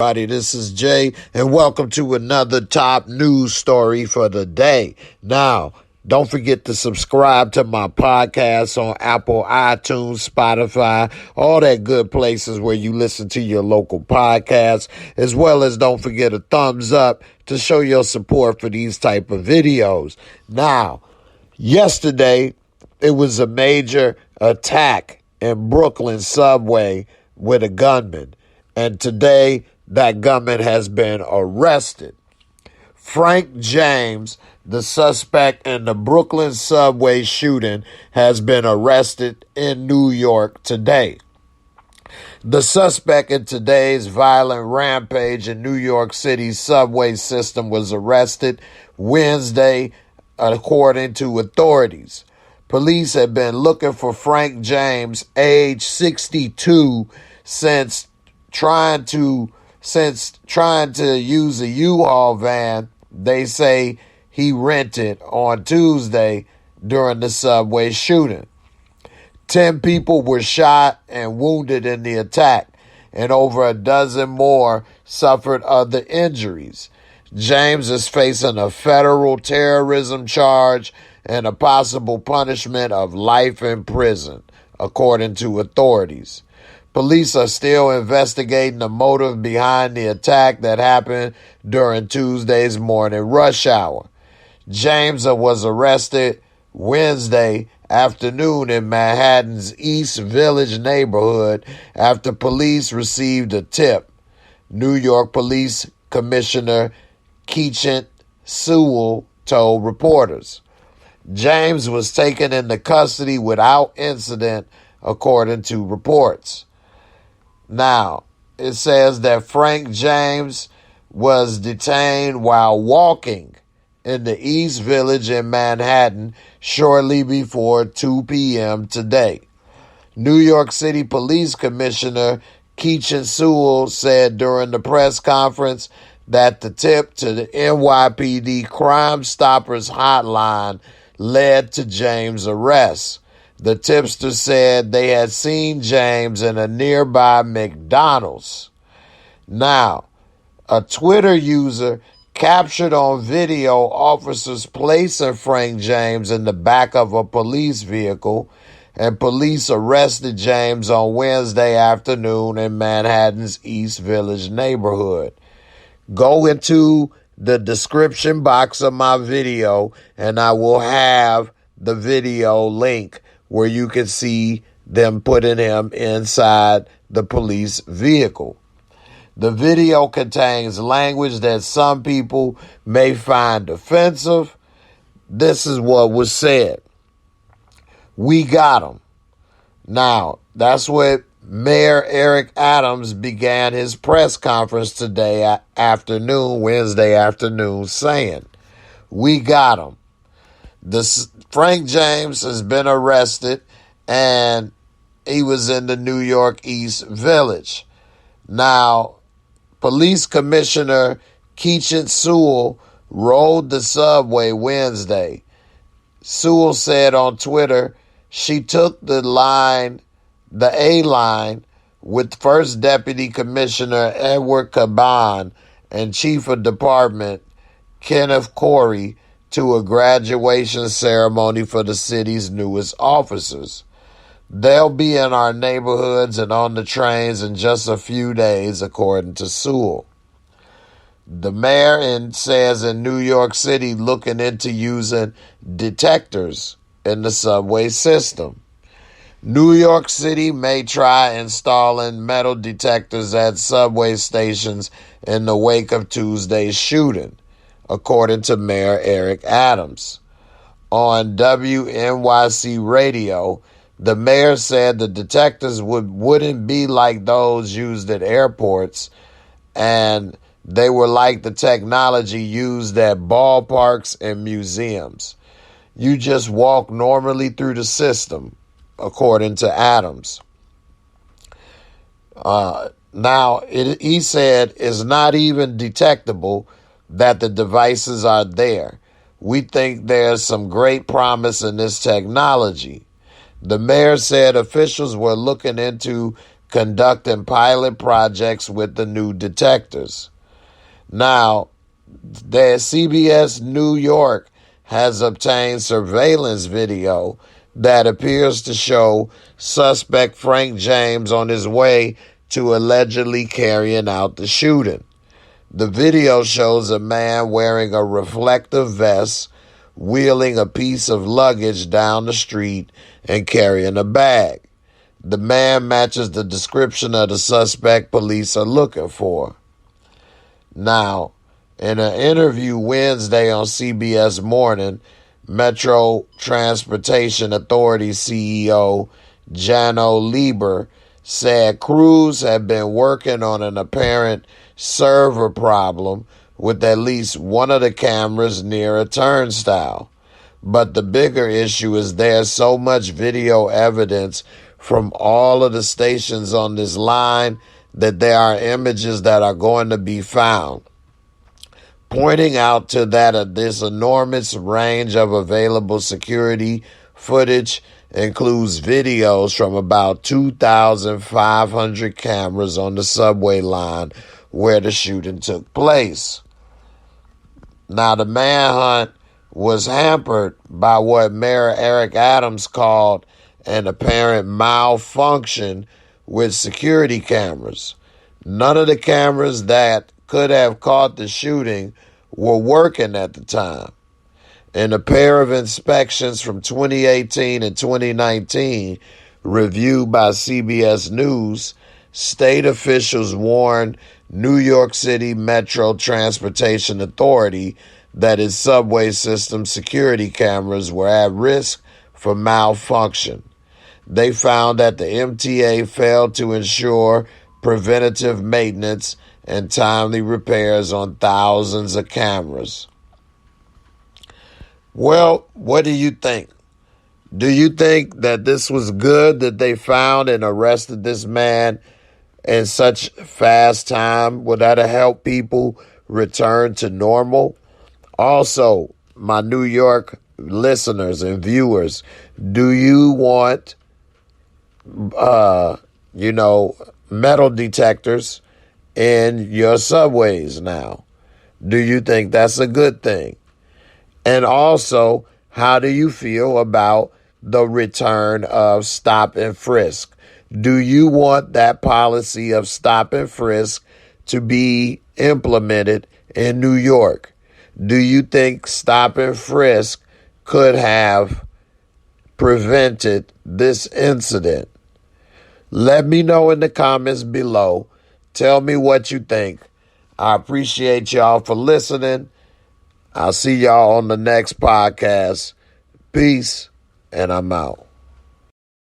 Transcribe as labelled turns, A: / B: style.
A: Everybody, this is Jay, and welcome to another top news story for the day. Now, don't forget to subscribe to my podcast on Apple, iTunes, Spotify, all that good places where you listen to your local podcasts, as well as don't forget a thumbs up to show your support for these type of videos. Now, yesterday, it was a major attack in Brooklyn subway with a gunman, and today, that gunman has been arrested. Frank James, the suspect in the Brooklyn subway shooting, has been arrested in New York today. The suspect in today's violent rampage in New York City's subway system was arrested Wednesday, according to authorities. Police have been looking for Frank James, age 62, since trying to use a U-Haul van they say he rented on Tuesday during the subway shooting. 10 people were shot and wounded in the attack, and over a dozen more suffered other injuries. James is facing a federal terrorism charge and a possible punishment of life in prison, according to authorities. Police are still investigating the motive behind the attack that happened during Tuesday's morning rush hour. James was arrested Wednesday afternoon in Manhattan's East Village neighborhood after police received a tip. New York Police Commissioner Keechant Sewell told reporters. James was taken into custody without incident, according to reports. Now, it says that Frank James was detained while walking in the East Village in Manhattan shortly before 2 p.m. today. New York City Police Commissioner Keechant Sewell said during the press conference that the tip to the NYPD Crime Stoppers hotline led to James' arrest. The tipster said they had seen James in a nearby McDonald's. Now, a Twitter user captured on video officers placing Frank James in the back of a police vehicle, and police arrested James on Wednesday afternoon in Manhattan's East Village neighborhood. Go into the description box of my video, and I will have the video link where you can see them putting him inside the police vehicle. The video contains language that some people may find offensive. This is what was said. "We got him." Now, that's what Mayor Eric Adams began his press conference today afternoon, Wednesday afternoon, saying, "We got him." Frank James has been arrested, and he was in the New York East Village. Now, Police Commissioner Keechant Sewell rode the subway Wednesday. Sewell said on Twitter she took the A line, with First Deputy Commissioner Edward Caban and Chief of Department Kenneth Corey to a graduation ceremony for the city's newest officers. They'll be in our neighborhoods and on the trains in just a few days, according to Sewell. The mayor says in New York City looking into using detectors in the subway system. New York City may try installing metal detectors at subway stations in the wake of Tuesday's shooting, according to Mayor Eric Adams. On WNYC radio, the mayor said the detectors wouldn't be like those used at airports, and they were like the technology used at ballparks and museums. You just walk normally through the system, according to Adams. He said it's not even detectable that the devices are there. We think there's some great promise in this technology. The mayor said officials were looking into conducting pilot projects with the new detectors. Now, the CBS New York has obtained surveillance video that appears to show suspect Frank James on his way to allegedly carrying out the shooting. The video shows a man wearing a reflective vest, wheeling a piece of luggage down the street and carrying a bag. The man matches the description of the suspect police are looking for. Now, in an interview Wednesday on CBS Morning, Metro Transportation Authority CEO Jano Lieber said crews have been working on an apparent server problem with at least one of the cameras near a turnstile. But the bigger issue is there's so much video evidence from all of the stations on this line that there are images that are going to be found, pointing out to that this enormous range of available security footage includes videos from about 2,500 cameras on the subway line where the shooting took place. Now, the manhunt was hampered by what Mayor Eric Adams called an apparent malfunction with security cameras. None of the cameras that could have caught the shooting were working at the time. In a pair of inspections from 2018 and 2019, reviewed by CBS News, state officials warned New York City Metro Transportation Authority that its subway system security cameras were at risk for malfunction. They found that the MTA failed to ensure preventative maintenance and timely repairs on thousands of cameras. Well, what do you think? Do you think that this was good that they found and arrested this man in such fast time? Would that have helped people return to normal? Also, my New York listeners and viewers, do you want, metal detectors in your subways now? Do you think that's a good thing? And also, how do you feel about the return of stop and frisk? Do you want that policy of stop and frisk to be implemented in New York? Do you think stop and frisk could have prevented this incident? Let me know in the comments below. Tell me what you think. I appreciate y'all for listening. I'll see y'all on the next podcast. Peace, and I'm out.